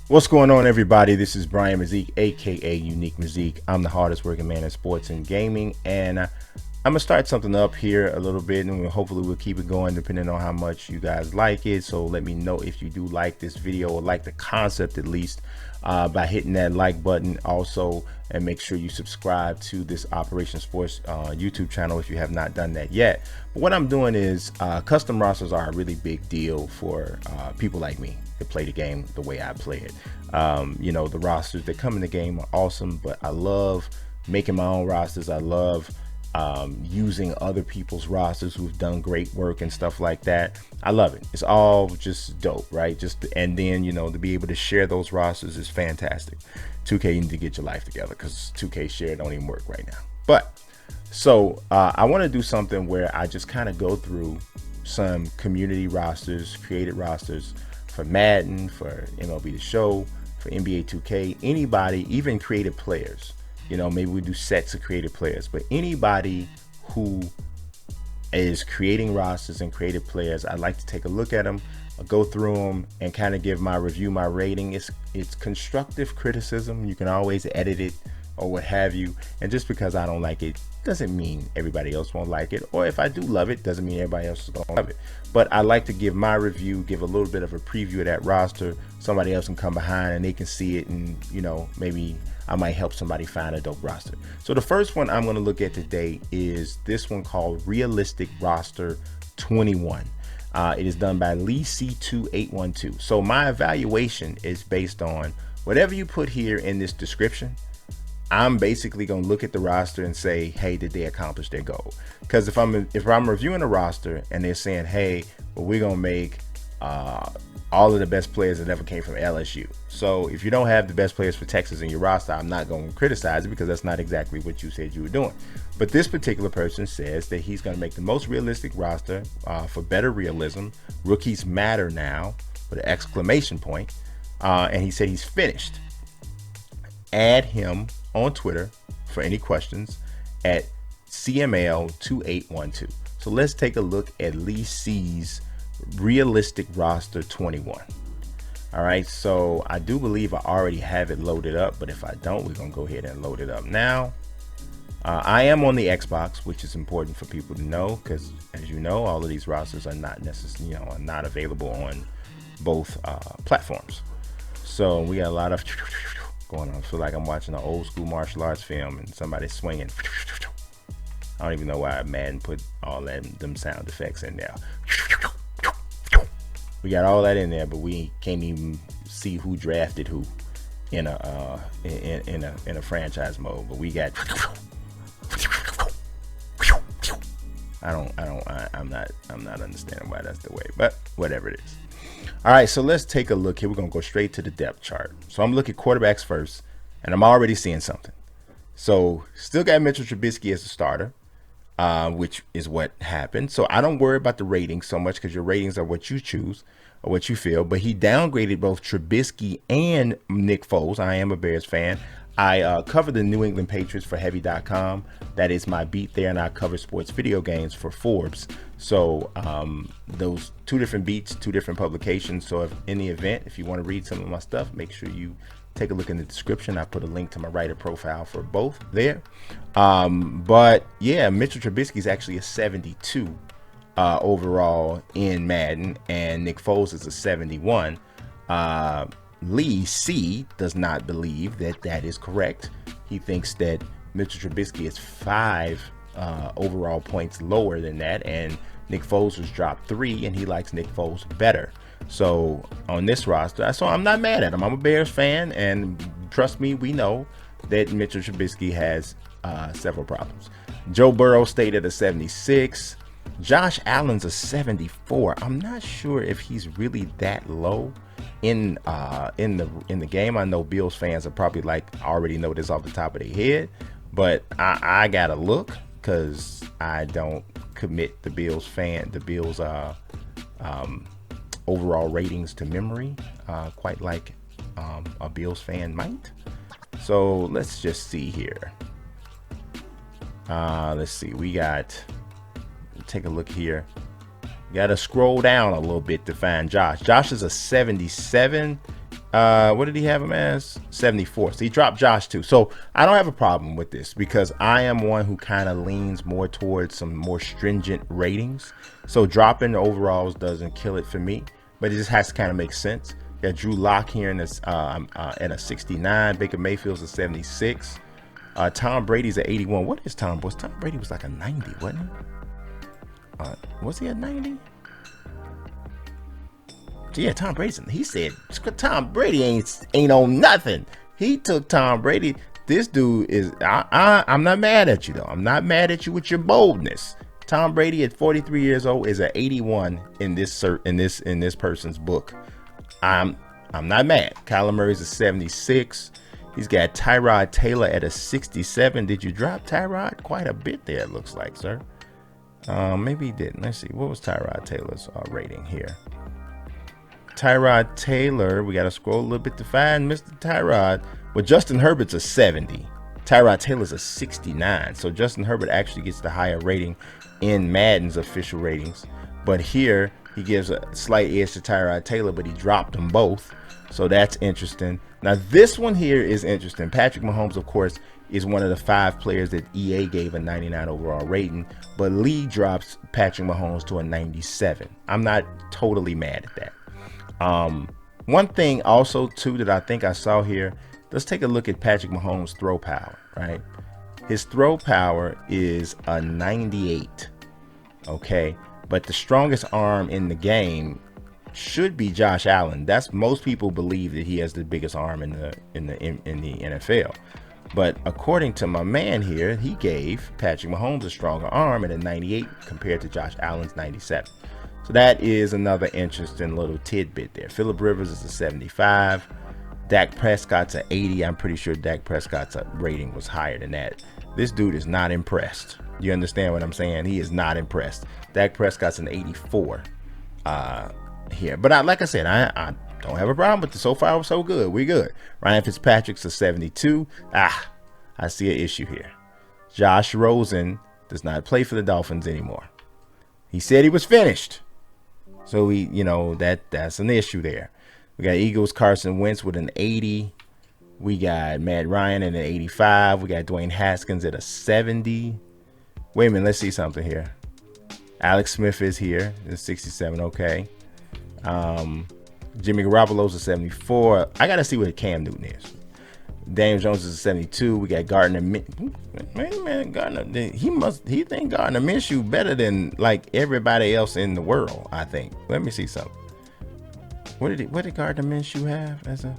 What's going on, everybody? This is Brian Mazik, aka Unique Mazik. I'm the hardest working man in sports and gaming, and I'm gonna start something up here a little bit, and hopefully we'll keep it going depending on how much you guys like it. So let me know if you do like this video or like the concept at least by hitting that like button also, and make sure you subscribe to this Operation Sports YouTube channel if you have not done that yet. But what I'm doing is custom rosters are a really big deal for people like me to play the game the way I play it. You know, the rosters that come in the game are awesome, but I love making my own rosters. I love using other people's rosters who've done great work and stuff like that. I love it. It's all just dope, right? And then, you know, to be able to share those rosters is fantastic. 2K, you need to get your life together, because 2K share don't even work right now. But so I want to do something where I just kind of go through some community rosters, created rosters for Madden, for MLB The Show, for NBA 2K, anybody, even creative players. You know, maybe we do sets of creative players, but anybody who is creating rosters and creative players, I'd like to take a look at them, go through them, and kind of give my review, my rating. It's constructive criticism. You can always edit it or what have you. And just because I don't like it doesn't mean everybody else won't like it. Or if I do love it, doesn't mean everybody else is gonna love it. But I like to give my review, give a little bit of a preview of that roster. Somebody else can come behind and they can see it, and you know, maybe I might help somebody find a dope roster. So the first one I'm gonna look at today is this one called Realistic Roster 21. It is done by leeC2812. So my evaluation is based on whatever you put here in this description. I'm basically gonna look at the roster and say, hey, did they accomplish their goal? Because if I'm reviewing a roster and they're saying, hey, well, we're gonna make all of the best players that ever came from LSU. So if you don't have the best players for Texas in your roster, I'm not going to criticize it, because that's not exactly what you said you were doing. But this particular person says that he's going to make the most realistic roster for better realism. Rookies matter now, with an exclamation point. And he said he's finished. Add him on Twitter for any questions at CML2812. So let's take a look at leeC's Realistic Roster 21. All right, so I do believe I already have it loaded up, but if I don't, we're gonna go ahead and load it up now. I am on the Xbox, which is important for people to know, because as you know, all of these rosters are not necessarily, are not available on both platforms. So we got a lot of going on. I feel like I'm watching an old school martial arts film and somebody's swinging. I don't even know why Madden put all them sound effects in there. We got all that in there, but we can't even see who drafted who in a franchise mode. But we got. I'm not understanding why that's the way, but whatever it is. All right, so let's take a look here. We're gonna go straight to the depth chart. So I'm looking at quarterbacks first, and I'm already seeing something. So still got Mitchell Trubisky as a starter, which is what happened. So I don't worry about the ratings so much, because your ratings are what you choose or what you feel. But he downgraded both Trubisky and Nick Foles. I am a Bears fan. I cover the New England Patriots for Heavy.com. That is my beat there, and I cover sports video games for Forbes. So those two different beats, two different publications. So if in the event, if you want to read some of my stuff, make sure you take a look in the description. I put a link to my writer profile for both there. But yeah, Mitchell Trubisky is actually a 72 overall in Madden, and Nick Foles is a 71. leeC does not believe that that is correct. He thinks that Mitchell Trubisky is 5 overall points lower than that, and Nick Foles was dropped 3, and he likes Nick Foles better. So on this roster, so I'm not mad at him. I'm a Bears fan, and trust me, we know that Mitchell Trubisky has several problems. Joe Burrow stayed at a 76. Josh Allen's a 74. I'm not sure if he's really that low in the game. I know Bills fans are probably already know this off the top of their head, but I gotta look, because I don't commit the Bills overall ratings to memory quite like a Bills fan might. So let's just see here. Let's see, we got, take a look here. You gotta scroll down a little bit to find Josh. Josh is a 77. What did he have him as? 74. So he dropped Josh too. So I don't have a problem with this because I am one who kind of leans more towards some more stringent ratings. So dropping the overalls doesn't kill it for me, but it just has to kind of make sense. Got Drew Lock here in this at a 69. Baker Mayfield's a 76. Tom Brady's at 81. What is Tom? Tom Brady was like a 90, wasn't he? Was he a 90? Yeah, Tom Brady. He said Tom Brady ain't on nothing. He took Tom Brady. This dude is. I'm not mad at you though. I'm not mad at you with your boldness. Tom Brady at 43 years old is an 81 in this person's book. I'm not mad. Kyler Murray's a 76. He's got Tyrod Taylor at a 67. Did you drop Tyrod quite a bit there? It looks like, sir. Maybe he didn't. Let's see. What was Tyrod Taylor's rating here? Tyrod Taylor, we got to scroll a little bit to find Mr. Tyrod. Well, Justin Herbert's a 70. Tyrod Taylor's a 69. So Justin Herbert actually gets the higher rating in Madden's official ratings. But here, he gives a slight edge to Tyrod Taylor, but he dropped them both. So that's interesting. Now, this one here is interesting. Patrick Mahomes, of course, is one of the 5 players that EA gave a 99 overall rating. But Lee drops Patrick Mahomes to a 97. I'm not totally mad at that. One thing also too that I think I saw here, let's take a look at Patrick Mahomes' throw power, right? His throw power is a 98. Okay. But the strongest arm in the game should be Josh Allen. That's most people believe that he has the biggest arm in the NFL. But according to my man here, he gave Patrick Mahomes a stronger arm at a 98 compared to Josh Allen's 97. So that is another interesting little tidbit there. Phillip Rivers is a 75. Dak Prescott's an 80. I'm pretty sure Dak Prescott's rating was higher than that. This dude is not impressed. You understand what I'm saying? He is not impressed. Dak Prescott's an 84 here. But like I said, I don't have a problem with it. So far, so good. We good. Ryan Fitzpatrick's a 72. I see an issue here. Josh Rosen does not play for the Dolphins anymore. He said he was finished. So that's an issue there. We got Eagles Carson Wentz with an 80. We got Matt Ryan at an 85. We got Dwayne Haskins at a 70. Wait a minute, let's see something here. Alex Smith is here. It's 67, okay. Jimmy Garoppolo's a 74. I gotta see what Cam Newton is. Daniel Jones is a 72. We got Gardner. Man, Gardner. He think Gardner Minshew better than like everybody else in the world. I think. Let me see something. What did Gardner Minshew have as a?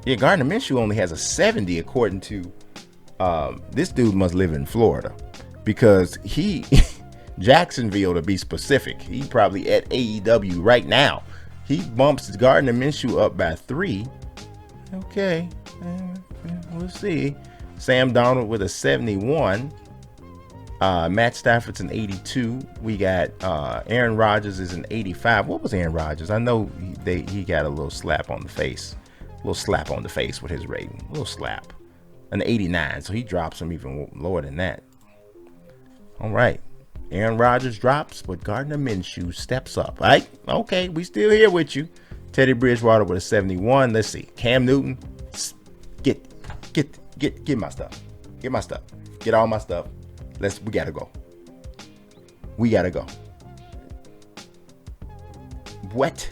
Yeah, Gardner Minshew only has a 70 according to. This dude must live in Florida, because he Jacksonville to be specific. He probably at AEW right now. He bumps Gardner Minshew up by 3. Okay, we'll see. Sam Donald with a 71. Matt Stafford's an 82. We got Aaron Rodgers is an 85. What was Aaron Rodgers? I know he got a little slap on the face. A little slap on the face with his rating. A little slap. An 89. So he drops him even lower than that. All right. Aaron Rodgers drops, but Gardner Minshew steps up. All right. Okay, we still here with you. Teddy Bridgewater with a 71. Let's see. Cam Newton, get my stuff. Get my stuff. Get all my stuff. We gotta go. We gotta go. What?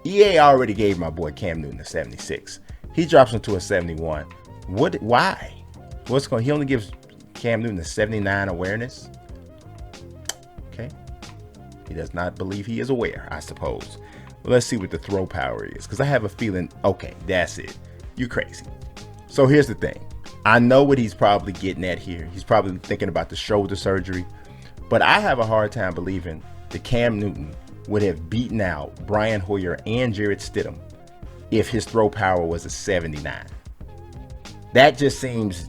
EA already gave my boy Cam Newton a 76. He drops him to a 71. What? Why? He only gives Cam Newton a 79 awareness. Okay. He does not believe he is aware, I suppose. Well, let's see what the throw power is, because I have a feeling, okay, that's it. You crazy. So here's the thing. I know what he's probably getting at here. He's probably thinking about the shoulder surgery. But I have a hard time believing that Cam Newton would have beaten out Brian Hoyer and Jarrett Stidham if his throw power was a 79. That just seems,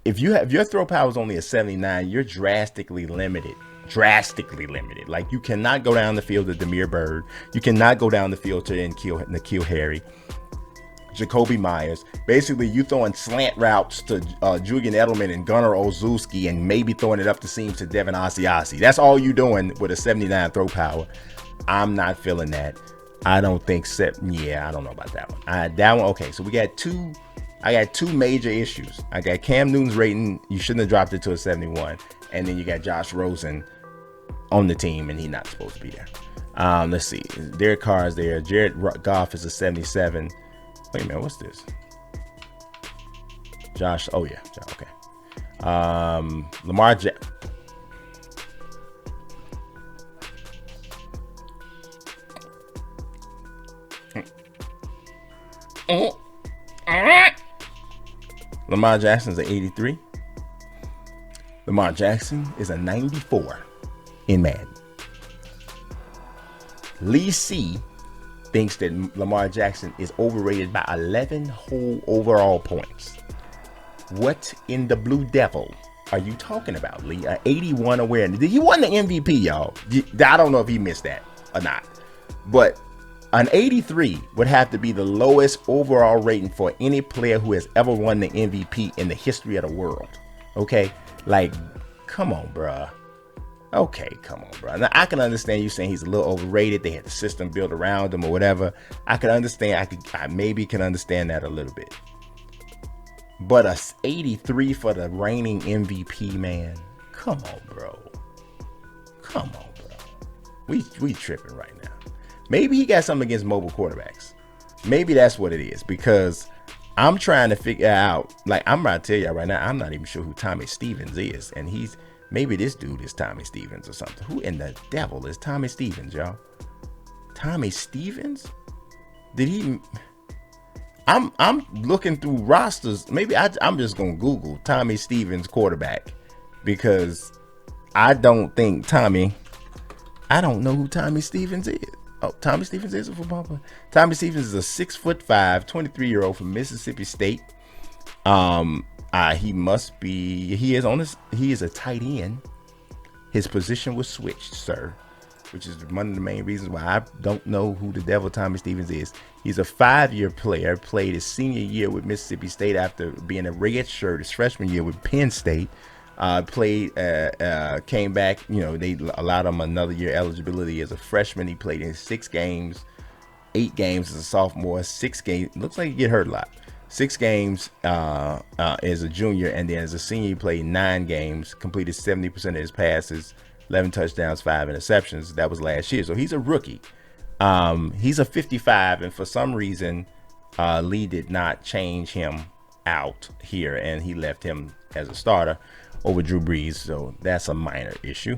if your throw power is only a 79, you're drastically limited. Like, you cannot go down the field to Damiere Byrd. You cannot go down the field to N'Keal Harry, Jacoby Myers. Basically, you throwing slant routes to Julian Edelman and Gunnar Olszewski, and maybe throwing it up the seams to Devin Asiasi. That's all you doing with a 79 throw power. I'm not feeling that. I don't think yeah, I don't know about that one. That one, okay. So we got two. I got two major issues. I got Cam Newton's rating. You shouldn't have dropped it to a 71, and then you got Josh Rosen on the team, and he's not supposed to be there. Let's see. Derek Carr is there. Jared Goff is a 77. Wait a minute, what's this? Josh. Oh yeah, okay. Lamar Jackson. Lamar Jackson's an 83. Lamar Jackson is a 94 in Madden. leeC thinks that Lamar Jackson is overrated by 11 whole overall points. What in the blue devil are you talking about, Lee? 81 awareness. He won the MVP, y'all. I don't know if he missed that or not, but an 83 would have to be the lowest overall rating for any player who has ever won the MVP in the history of the world. Okay, like, come on, bruh. Okay, come on, bro. Now I can understand you saying he's a little overrated. They had the system built around him or whatever. I can understand. I maybe can understand that a little bit. But a 83 for the reigning MVP, man. Come on, bro. Come on, bro. We tripping right now. Maybe he got something against mobile quarterbacks. Maybe that's what it is, because I'm trying to figure out. Like, I'm about to tell you right now, I'm not even sure who Tommy Stevens is, and maybe this dude is Tommy Stevens or something. Who in the devil is Tommy Stevens, y'all? Tommy Stevens? Did he? I'm looking through rosters. Maybe I'm just gonna Google Tommy Stevens quarterback, because I don't think I don't know who Tommy Stevens is. Oh, Tommy Stevens is a football player. Tommy Stevens is a 6'5", 23-year-old from Mississippi State. He must be. He is a tight end. His position was switched, sir, which is one of the main reasons why I don't know who the devil Tommy Stevens is. He's a 5-year player. Played his senior year with Mississippi State after being a red shirt his freshman year with Penn State. Came back. You know, they allowed him another year eligibility as a freshman. He played in 6 games, 8 games as a sophomore. 6 games. Looks like he get hurt a lot. 6 games as a junior, and then as a senior he played 9 games, completed 70% of his passes, 11 touchdowns, 5 interceptions. That was last year, so he's a rookie. He's a 55, and for some reason Lee did not change him out here, and he left him as a starter over Drew Brees, so that's a minor issue.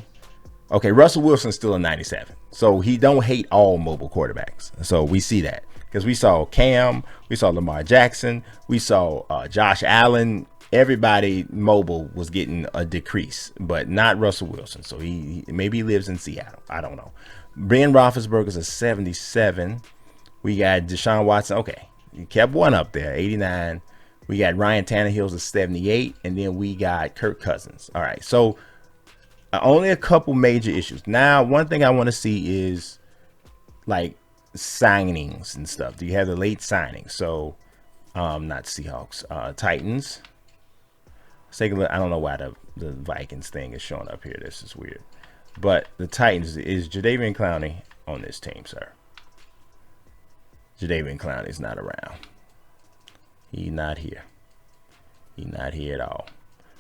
Okay, Russell Wilson's still a 97, so he don't hate all mobile quarterbacks. So we see that, because we saw Cam, we saw Lamar Jackson, we saw Josh Allen. Everybody mobile was getting a decrease, but not Russell Wilson. So he maybe lives in Seattle. I don't know. Ben Roethlisberger's a 77. We got Deshaun Watson. Okay, he kept one up there, 89. We got Ryan Tannehill's a 78, and then we got Kirk Cousins. All right, so only a couple major issues. Now, one thing I want to see is like signings and stuff. Do you have the late signings? So, not Seahawks, Titans. Let's take a look. I don't know why the Vikings thing is showing up here. This is weird. But the Titans, is Jadeveon Clowney on this team, sir? Jadeveon Clowney is not around. He's not here. He's not here at all.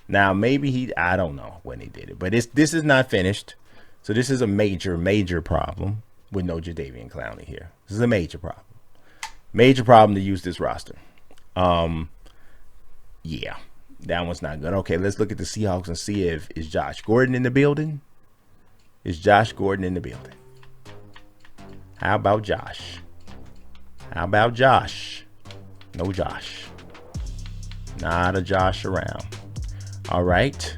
Now, maybe I don't know when he did it, but this is not finished. So this is a major problem with no Jadeveon Clowney here. This is a major problem. Major problem to use this roster. Yeah, that one's not good. Okay, let's look at the Seahawks and see if is Josh Gordon in the building. Is Josh Gordon in the building? How about Josh? How about Josh? No Josh. Not a Josh around. All right.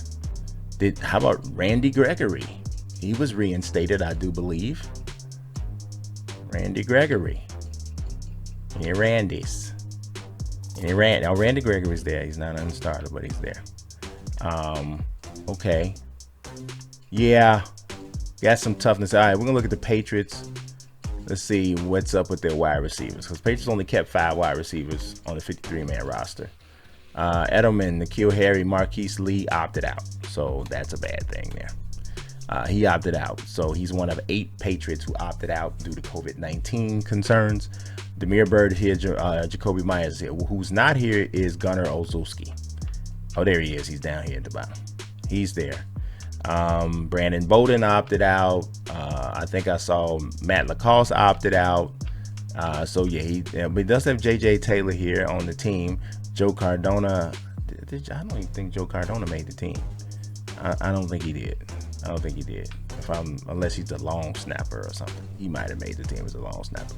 How about Randy Gregory? He was reinstated, I do believe. Randy Gregory. Any Randys? Any Rand? Now Randy Gregory's there. He's not on the starter, but he's there. Okay. Yeah. Got some toughness. All right, we're gonna look at the Patriots. Let's see what's up with their wide receivers, because Patriots only kept 5 wide receivers on the 53-man roster. Edelman, N'Keal Harry, Marquise Lee opted out, so that's a bad thing there. He opted out. So he's one of 8 Patriots who opted out due to COVID-19 concerns. Demir Bird here, Jacoby Myers here. Who's not here is Gunnar Olszewski. Oh, there he is. He's down here at the bottom. He's there. Brandon Bowden opted out. I think I saw Matt Lacoste opted out. So yeah, but he does have JJ Taylor here on the team. Joe Cardona. I don't even think Joe Cardona made the team. I don't think he did. I don't think he did. Unless he's a long snapper or something. He might have made the team as a long snapper.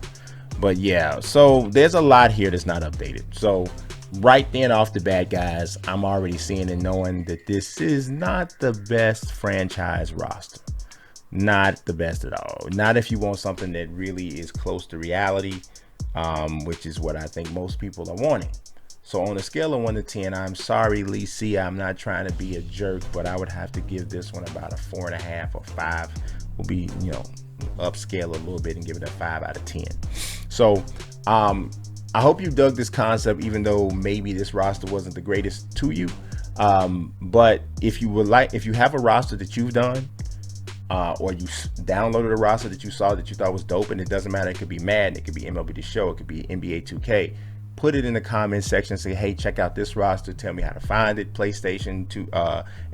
But yeah, so there's a lot here that's not updated. So right then off the bat, guys, I'm already seeing and knowing that this is not the best franchise roster. Not the best at all. Not if you want something that really is close to reality, which is what I think most people are wanting. So on a scale of 1 to 10, I'm sorry, leeC, I'm not trying to be a jerk, but I would have to give this one about a 4.5 or 5. Will be, upscale a little bit and give it a 5 out of 10. So I hope you dug this concept, even though maybe this roster wasn't the greatest to you. But if you have a roster that you've done, or you downloaded a roster that you saw that you thought was dope, and it doesn't matter, it could be Madden, it could be MLB The Show, it could be NBA 2K. Put it in the comment section. Say, hey, check out this roster. Tell me how to find it. PlayStation,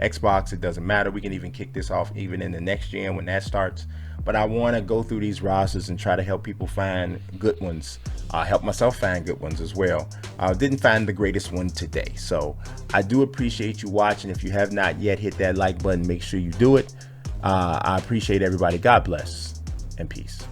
Xbox, it doesn't matter. We can even kick this off even in the next gen when that starts. But I want to go through these rosters and try to help people find good ones. Help myself find good ones as well. Didn't find the greatest one today. So I do appreciate you watching. If you have not yet hit that like button, make sure you do it. I appreciate everybody. God bless and peace.